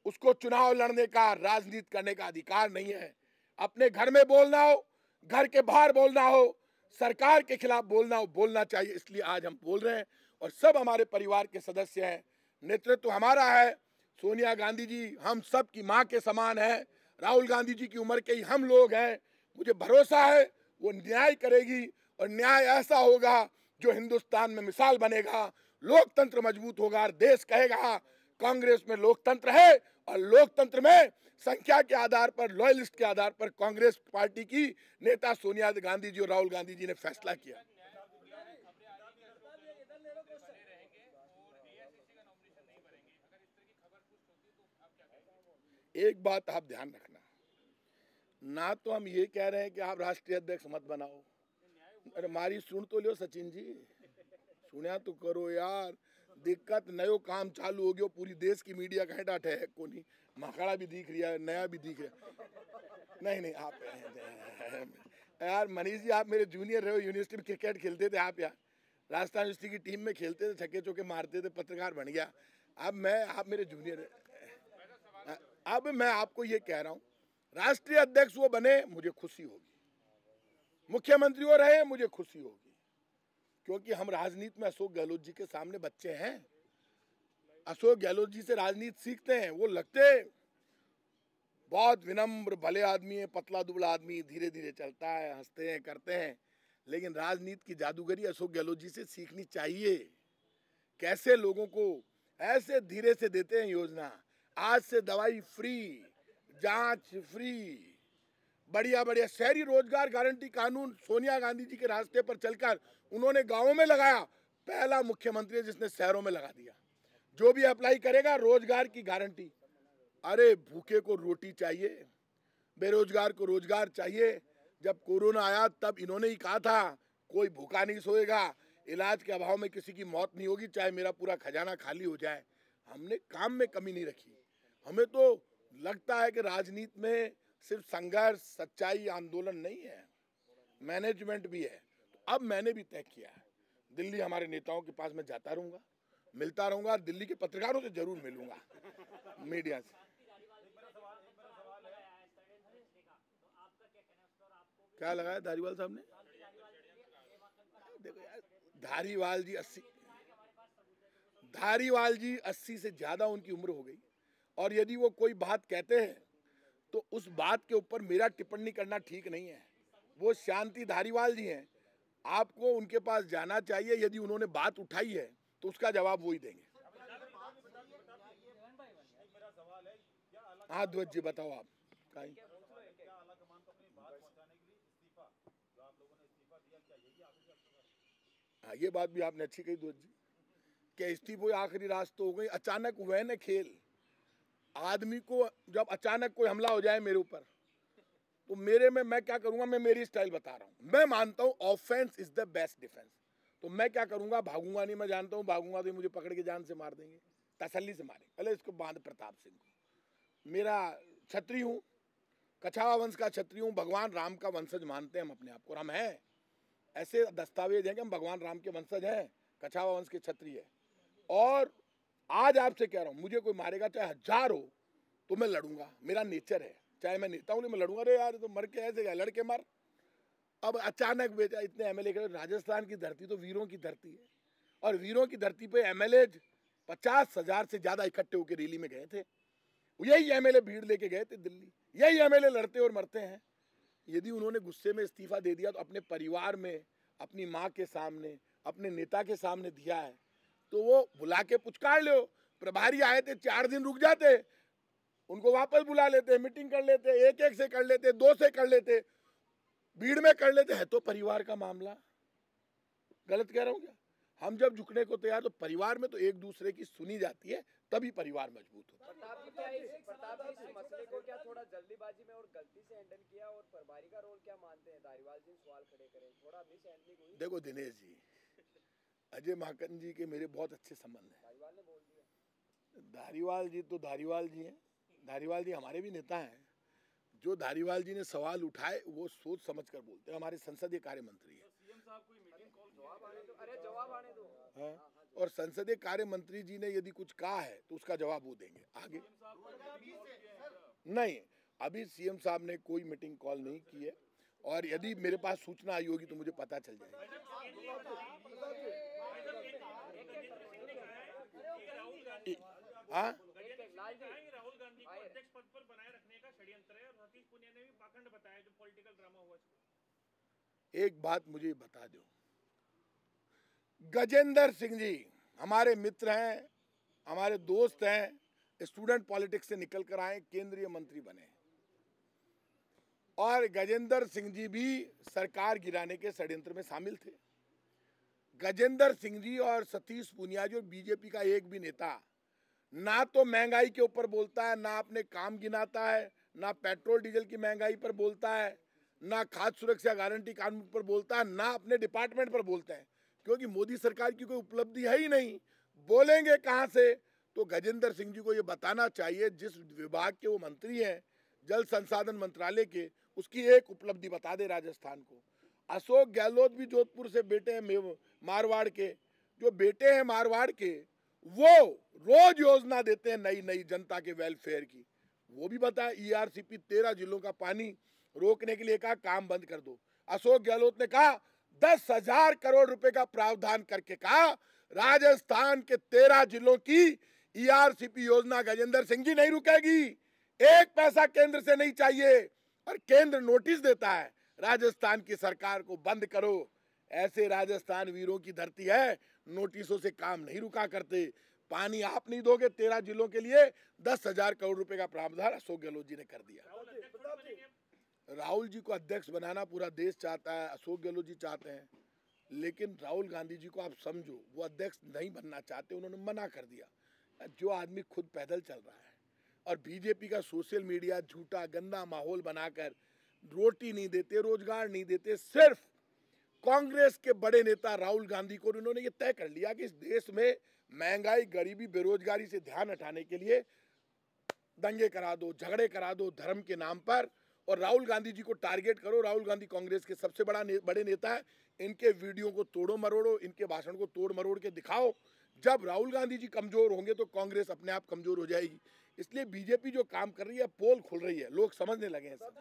उसको चुनाव लड़ने का, राजनीति करने का अधिकार नहीं है। अपने घर में बोलना हो, घर के बाहर बोलना हो, सरकार के खिलाफ बोलना हो, बोलना चाहिए। इसलिए आज हम बोल रहे हैं और सब हमारे परिवार के सदस्य हैं, नेतृत्व हमारा है। सोनिया गांधी जी हम सब की माँ के समान है, राहुल गांधी जी की उम्र के ही हम लोग हैं। मुझे भरोसा है वो न्याय करेगी और न्याय ऐसा होगा जो हिंदुस्तान में मिसाल बनेगा। लोकतंत्र मजबूत होगा और देश कहेगा कांग्रेस में लोकतंत्र है। और लोकतंत्र में संख्या के आधार पर, लॉयलिस्ट के आधार पर कांग्रेस पार्टी की नेता सोनिया गांधी जी और राहुल गांधी जी ने फैसला किया। एक बात आप ध्यान रखना, ना तो हम ये कह रहे हैं कि आप राष्ट्रीय अध्यक्ष मत बनाओ। अरे मारी सुन तो लो सचिन जी, सुनिया तो करो यार। दिक्कत नयो काम चालू हो गयो, पूरी देश की मीडिया कहीं डाटे है को नहीं, मखड़ा भी दिख रहा है, नया भी दिख रहा है। नहीं आप यार मनीष जी, आप मेरे जूनियर रहे हो, यूनिवर्सिटी में क्रिकेट खेलते थे आप यार, राजस्थान यूनिवर्सिटी की टीम में खेलते थे, छक्के चौके मारते थे, पत्रकार बन गया। अब आप मेरे जूनियर। अब मैं आपको ये कह रहा हूँ, राष्ट्रीय अध्यक्ष वो बने मुझे खुशी होगी, मुख्यमंत्री वो रहे मुझे खुशी होगी, क्योंकि हम राजनीति में अशोक गहलोत जी के सामने बच्चे हैं। अशोक गहलोत जी से राजनीति सीखते हैं। वो लगते बहुत विनम्र भले आदमी है, पतला दुबला आदमी, धीरे धीरे चलता है, हंसते हैं, करते हैं, लेकिन राजनीति की जादूगरी अशोक गहलोत जी से सीखनी चाहिए। कैसे लोगों को ऐसे धीरे से देते हैं योजना, आज से दवाई फ्री, जांच फ्री, बढ़िया बढ़िया शहरी रोजगार गारंटी कानून सोनिया गांधी जी के रास्ते पर चलकर उन्होंने गांवों में लगाया। पहला मुख्यमंत्री जिसने शहरों में लगा दिया। जो भी अप्लाई करेगा रोजगार की गारंटी। अरे भूखे को रोटी चाहिए, बेरोजगार को रोजगार चाहिए। जब कोरोना आया तब इन्होंने ही कहा था कोई भूखा नहीं सोएगा, इलाज के अभाव में किसी की मौत नहीं होगी, चाहे मेरा पूरा खजाना खाली हो जाए। हमने काम में कमी नहीं रखी। हमें तो लगता है कि राजनीति में सिर्फ संघर्ष, सच्चाई, आंदोलन नहीं है, मैनेजमेंट भी है। तो अब मैंने भी तय किया है, दिल्ली हमारे नेताओं के पास मैं जाता रहूंगा, मिलता रहूंगा, दिल्ली के पत्रकारों से जरूर मिलूंगा, मीडिया से। क्या लगाया धारीवाल साहब ने? देखो यार, धारीवाल जी 80 से ज्यादा उनकी उम्र हो गई, और यदि वो कोई बात कहते हैं तो उस बात के ऊपर मेरा टिप्पणी करना ठीक नहीं है। वो शांति धारीवाल जी हैं, आपको उनके पास जाना चाहिए। यदि उन्होंने बात उठाई है तो उसका जवाब वो ही देंगे। हाँ ध्वज जी बताओ आप। हाँ, ये बात भी आपने अच्छी कही ध्वज जी, कि इस्तीफे आखिरी रास्ते हो गई। अचानक वह न खेल, आदमी को जब अचानक कोई हमला हो जाए मेरे ऊपर, तो मेरे में मैं क्या करूंगा, मैं मेरी स्टाइल बता रहा हूँ। मैं मानता हूँ offence is the best defence. तो मैं क्या करूंगा, भागूंगा नहीं। मैं जानता हूँ भागूंगा तो मुझे पकड़ के जान से मार देंगे, तसल्ली से मारेंगे। पहले इसको बांध प्रताप सिंह को। मेरा क्षत्रिय हूँ, कछावा वंश का क्षत्रिय हूँ, भगवान राम का वंशज मानते हैं हम अपने आप को, और हम हैं। ऐसे दस्तावेज हैं कि हम भगवान राम के वंशज हैं, कछावा वंश के क्षत्रिय है। और आज आपसे कह रहा हूँ, मुझे कोई मारेगा चाहे 1000 हो तो मैं लड़ूंगा, मेरा नेचर है। चाहे मैं नेता हूँ, मैं लड़ूंगा। अरे यार तो मर के ऐसे गया, लड़के मर। अब अचानक बेटा इतने एमएलए के, राजस्थान की धरती तो वीरों की धरती है, और वीरों की धरती पे एमएलए 50,000 से ज्यादा इकट्ठे होकर रैली में गए थे। यही एमएलए भीड़ लेके गए थे दिल्ली, यही एमएलए लड़ते और मरते हैं। यदि उन्होंने गुस्से में इस्तीफा दे दिया तो अपने परिवार में, अपनी माँ के सामने, अपने नेता के सामने दिया है, तो वो बुला के पुचकार लो। प्रभारी आए थे, 4 दिन रुक जाते, उनको वापस बुला लेते, मीटिंग कर लेते, एक एक से कर लेते, 2 से कर लेते, भीड़ में कर लेते। है तो परिवार का मामला। गलत कह रहा हूँ क्या? हम जब झुकने को तैयार, तो परिवार में तो एक दूसरे की सुनी जाती है, तभी परिवार मजबूत होता है। प्रताप जी, इस मसले को क्या थोड़ा जल्दीबाजी में और गलती से हैंडल किया, और प्रभारी का रोल क्या मानते हैं? धारीवाल जी सवाल खड़े करें, थोड़ा मिस हैंडलिंग हुई। देखो दिनेश जी, अजय माकन जी के मेरे बहुत अच्छे संबंध हैं। धारीवाल ने बोल दिया। धारीवाल जी तो धारीवाल जी हैं, धारीवाल जी हमारे भी नेता हैं। जो धारीवाल जी ने सवाल उठाए वो सोच समझ कर बोलते हैं, हमारे संसदीय कार्य मंत्री हैं। जवाब आने दो। हाँ, और संसदीय कार्य मंत्री जी ने यदि कुछ कहा है तो उसका जवाब वो देंगे। आगे नहीं, अभी सीएम साहब ने कोई मीटिंग कॉल नहीं की है, और यदि मेरे पास सूचना आई होगी तो मुझे पता चल जाएगा। हाँ, राहुल गांधी को अध्यक्ष पद पर बनाए रखने का षड्यंत्र है, और सतीश पुनिया ने भी पाखंड बताया जो पॉलिटिकल ड्रामा हुआ। एक बात मुझे बता दो, गजेंद्र सिंह जी हमारे मित्र हैं, हमारे दोस्त हैं, स्टूडेंट पॉलिटिक्स से निकल कर आए, केंद्रीय मंत्री बने, और गजेंद्र सिंह जी भी सरकार गिराने के षड्यंत्र में शामिल थे। गजेंद्र सिंह जी और सतीश पुनिया जो बीजेपी का एक भी नेता ना तो महंगाई के ऊपर बोलता है, ना अपने काम गिनाता है, ना पेट्रोल डीजल की महंगाई पर बोलता है, ना खाद्य सुरक्षा गारंटी कानून पर बोलता है, ना अपने डिपार्टमेंट पर बोलता है, क्योंकि मोदी सरकार की कोई उपलब्धि है ही नहीं। बोलेंगे कहां से? तो गजेंद्र सिंह जी को ये बताना चाहिए, जिस विभाग के वो मंत्री हैं, जल संसाधन मंत्रालय के, उसकी एक उपलब्धि बता दे राजस्थान को। अशोक गहलोत भी जोधपुर से बेटे हैं, मारवाड़ के, जो बेटे हैं मारवाड़ के, वो रोज योजना देते हैं नई नई जनता के वेलफेयर की। वो भी बताया, ईआरसीपी 13 जिलों का पानी रोकने के लिए कहा काम बंद कर दो। अशोक गहलोत ने कहा 10,000 करोड़ रुपए का प्रावधान करके कहा राजस्थान के 13 जिलों की ईआरसीपी योजना गजेंद्र सिंह जी नहीं रुकेगी। एक पैसा केंद्र से नहीं चाहिए, और केंद्र नोटिस देता है राजस्थान की सरकार को बंद करो। ऐसे राजस्थान वीरों की धरती है, नोटिसों से काम नहीं रुका करते। पानी आप नहीं दोगे 13 जिलों के लिए, 10,000 करोड़ रुपए का प्रावधान अशोक गहलोत जी ने कर दिया। राहुल जी को अध्यक्ष बनाना पूरा देश चाहता है, अशोक गहलोत जी चाहते हैं, लेकिन राहुल गांधी जी को आप समझो, वो अध्यक्ष नहीं बनना चाहते, उन्होंने मना कर दिया। जो आदमी खुद पैदल चल रहा है और बीजेपी का सोशल मीडिया झूठा गंदा माहौल बनाकर रोटी नहीं देते, रोजगार नहीं देते, सिर्फ कांग्रेस के बड़े नेता राहुल गांधी को उन्होंने ये तय कर लिया कि इस देश में महंगाई, गरीबी, बेरोजगारी से ध्यान हटाने के लिए दंगे करा दो, झगड़े करा दो धर्म के नाम पर, और राहुल गांधी जी को टारगेट करो। राहुल गांधी कांग्रेस के सबसे बड़े नेता है। इनके वीडियो को तोड़ो मरोड़ो, इनके भाषण को तोड़ मरोड़ के दिखाओ। जब राहुल गांधी जी कमजोर होंगे तो कांग्रेस अपने आप कमजोर हो जाएगी। इसलिए बीजेपी जो काम कर रही है, पोल खुल रही है, लोग समझने लगे हैं सब।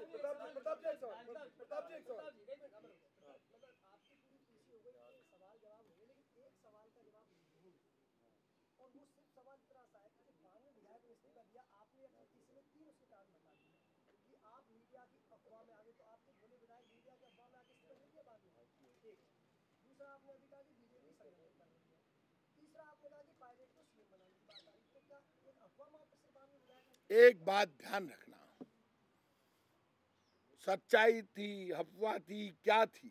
एक बात ध्यान रखना, सच्चाई थी, अफवाह थी, क्या थी,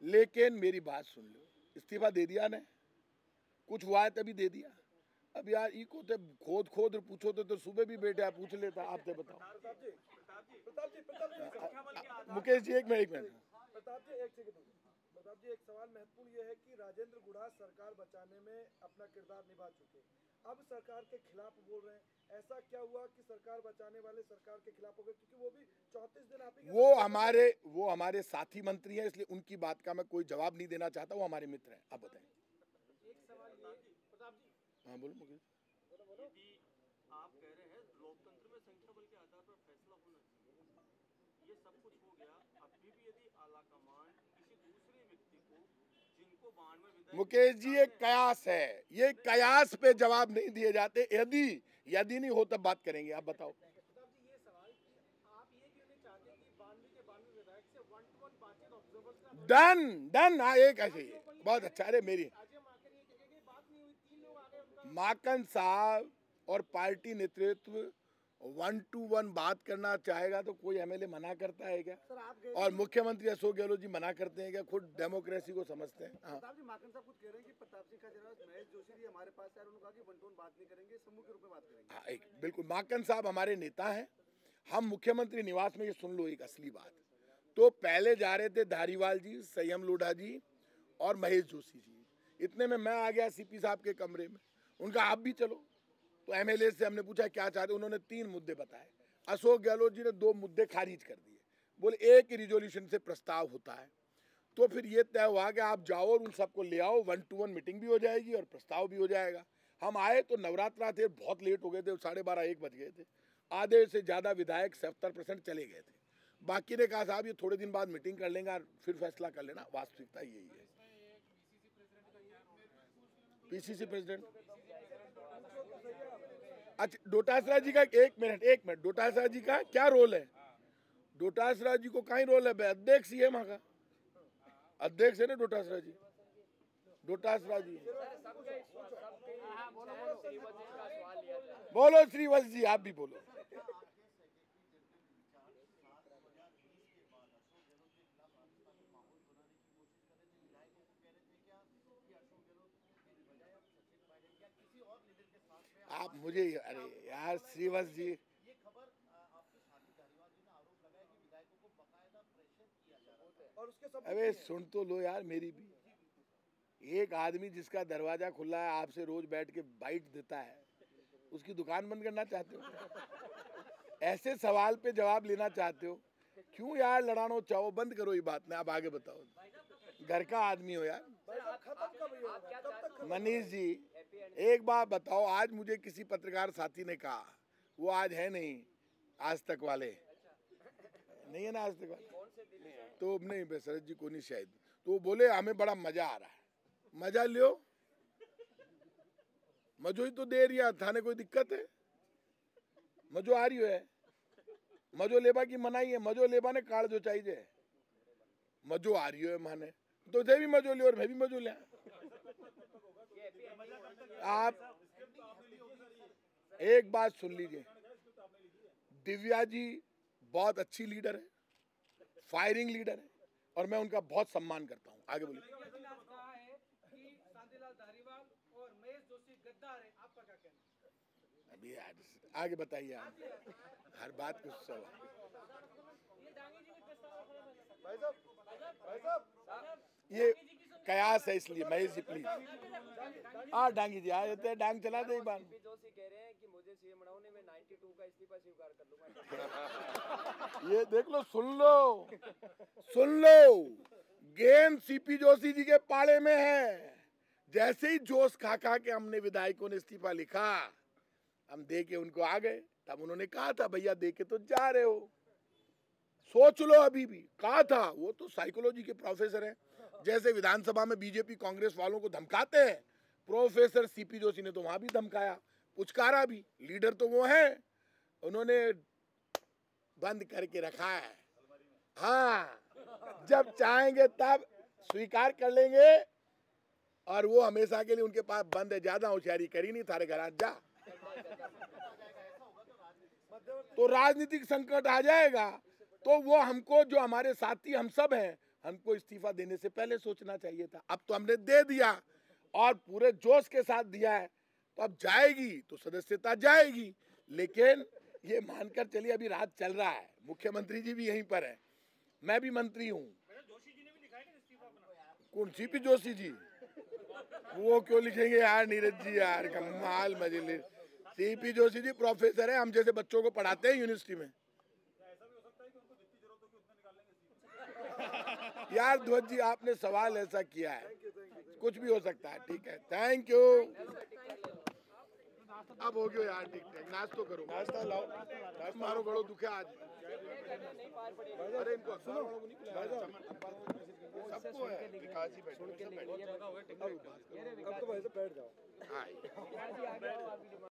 लेकिन मेरी बात सुन लो, इस्तीफा दे दिया ने, कुछ हुआ है तभी दे दिया। अब यार इको ते खोद खोद पूछो तो सुबह भी बैठा पूछ लेता। आप तो बताओ। मुकेश जी एक मिनट। प्रताप जी एक सवाल महत्वपूर्ण ये है कि राजेंद्र गुढ़ा सरकार बचाने में अपना किरदार निभा चुके, अब सरकार के खिलाफ बोल रहे हैं। ऐसा क्या हुआ कि सरकार बचाने वाले सरकार के खिलाफ हो गए? क्योंकि वो भी 34 दिन आप ही वो हमारे साथी मंत्री हैं, इसलिए उनकी बात का मैं कोई जवाब नहीं देना चाहता। वो हमारे मित्र हैं। आप बताएं। एक सवाल ये प्रताप जी, हाँ बोलो मुकेश। यदि आप कह रहे हैं लोकतंत्र में संख्या बल के आधार पर फैसला होना चाहिए, ये सब कुछ हो गया, अभी भी यदि आला कमान किसी दूसरे व्यक्ति को, जिनको 92 विधायक, मुकेश जी ये कयास है, ये कयास पे जवाब नहीं दिए जाते। यदि नहीं हो तब बात करेंगे। आप बताओ। प्रताप जी ये सवाल कि आप ये क्यों नहीं चाहते कि 92 के 92 विधायक से 1-to-1 बातचीत ऑब्जर्वर्स का डन। हाँ एक ऐसे ही बहुत अच्छा। अरे मेरी आज हम आकर ये कहेंगे कि बात नहीं हुई, 3 लोग आ गए, उनका माकन साहब और पार्टी नेतृत्व 1-to-1 बात करना चाहेगा तो कोई एमएलए मना करता है क्या? और मुख्यमंत्री अशोक गहलोत जी मना करते हैं क्या? खुद डेमोक्रेसी को समझते हैं। हाँ। प्रताप जी, माकन साहब खुद कह रहे हैं कि प्रताप सिंह का जनाब महेश जोशी जी हमारे पास आए, उन्होंने कहा कि 1-to-1 बात नहीं करेंगे, समूह के रूप में बात करेंगे। हाँ, बिल्कुल माकन साहब हमारे नेता हैं। हम मुख्यमंत्री निवास में, ये सुन लो एक असली बात, तो पहले जा रहे थे धारीवाल जी, संयम लोढ़ा जी और महेश जोशी जी। इतने में मैं आ गया सीपी साहब के कमरे में। उनका आप भी चलो। तो एमएलए से हमने पूछा क्या चाहते, उन्होंने 3 मुद्दे बताए। अशोक गहलोत जी ने 2 मुद्दे खारिज कर दिए, बोले एक ही रिजोल्यूशन से प्रस्ताव होता है। तो फिर ये तय हुआ कि आप जाओ और उन सबको ले आओ, 1-to-1 मीटिंग भी हो जाएगी और प्रस्ताव भी हो जाएगा। हम आए तो नवरात्रा थे, बहुत लेट हो गए थे, 12:30-1 बज गए थे। आधे से ज़्यादा विधायक 70% चले गए थे। बाकी ने कहा साहब ये थोड़े दिन बाद मीटिंग कर लेंगे और फिर फैसला कर लेना। वास्तविकता यही है। पीसीसी प्रेसिडेंट, अच्छा डोटासरा जी का एक मिनट डोटासरा जी का क्या रोल है? डोटासरा जी को कहीं रोल है? अध्यक्ष ही है वहाँ का, अध्यक्ष है ना डोटासरा जी। बोलो श्रीवत्स जी, आप भी बोलो। आप मुझे, अरे यार श्रीवत्स जी, अबे सुन तो लो यार मेरी भी। एक आदमी जिसका दरवाजा खुला है, आपसे रोज बैठ के बाइट देता है, उसकी दुकान बंद करना चाहते हो? ऐसे सवाल पे जवाब लेना चाहते हो? क्यों यार लड़ानो चाहो? बंद करो ये बात। ना आप आगे बताओ। घर का आदमी हो यार। मनीष जी एक बात बताओ, आज मुझे किसी पत्रकार साथी ने कहा, वो आज है नहीं, आज तक वाले नहीं है ना, आज तक वाले तो नहीं, शरद जी को नहीं शायद, तो बोले हमें बड़ा मजा आ रहा है। मजा लियो, मजो ही तो दे रही है, थाने कोई दिक्कत है? मजो आ रही है, मजो लेबा की मनाई है, मजो लेबा ने काल जो चाहिए, मजो आ रही है माने तो दे भी मजो लियो और मैं भी मजो लिया। आप एक बात सुन लीजिए, दिव्या जी बहुत अच्छी लीडर है, फायरिंग लीडर है, और मैं उनका बहुत सम्मान करता हूँ। आगे बोलिए। कहा है कि शांतिलाल धारीवाल और महेश जोशी गद्दार है, आपका क्या कहना है? अभी आगे बताइए आप, हर बात कुछ सवाल। ये डांगे जी ने प्रस्ताव भाई साहब ये कयास है, इसलिए महेश जी प्लीज। हाँ डांगी जी आ जाते हैं, डांग चला दे एक बार। सीपी जोशी कह रहे हैं कि मुझे सीएम बनाओ, मैं 92 का इस्तीफा स्वीकार कर लूंगा। ये देख लो, सुन लो, गेम सीपी जोशी जी के पाले में है। जैसे ही जोश खा के हमने विधायकों ने इस्तीफा लिखा, हम दे के उनको आ गए, तब उन्होंने कहा था भैया दे के तो जा रहे हो, सोच लो। अभी भी कहा था, वो तो साइकोलॉजी के प्रोफेसर हैं। जैसे विधानसभा में बीजेपी कांग्रेस वालों को धमकाते हैं, प्रोफेसर सीपी जोशी ने तो वहां भी धमकाया, पुचकारा भी। लीडर तो वो है, उन्होंने बंद करके रखा है। हाँ, जब चाहेंगे तब स्वीकार कर लेंगे, और वो हमेशा के लिए उनके पास बंद है। ज्यादा होशियारी करी नहीं, थारे घर आ जा। तो राजनीतिक संकट आ जाएगा, तो वो हमको, जो हमारे साथी हम सब हैं, हमको इस्तीफा देने से पहले सोचना चाहिए था। अब तो हमने दे दिया और पूरे जोश के साथ दिया है, तो अब जाएगी तो सदस्यता जाएगी। लेकिन ये मानकर चलिए, अभी राज चल रहा है, मुख्यमंत्री जी भी यहीं पर है, मैं भी मंत्री हूँ। कौन सीपी जोशी जी? वो क्यों लिखेंगे यार नीरज जी, यार कमाल मजलिस। सीपी जोशी जी प्रोफेसर है, हम जैसे बच्चों को पढ़ाते हैं यूनिवर्सिटी में। यार ध्वज जी, आपने सवाल ऐसा किया है, कुछ भी हो सकता है। ठीक है, थैंक यू। अब हो गयो यार, ठीक ठीक, नाच तो करो, नाश्ता लाओ, मारो बड़ो दुखे आज। अरे इनको अखबार वालों को नहीं बुलाया, सबको है। अब तो भाई से बैठ जाओ। हाँ।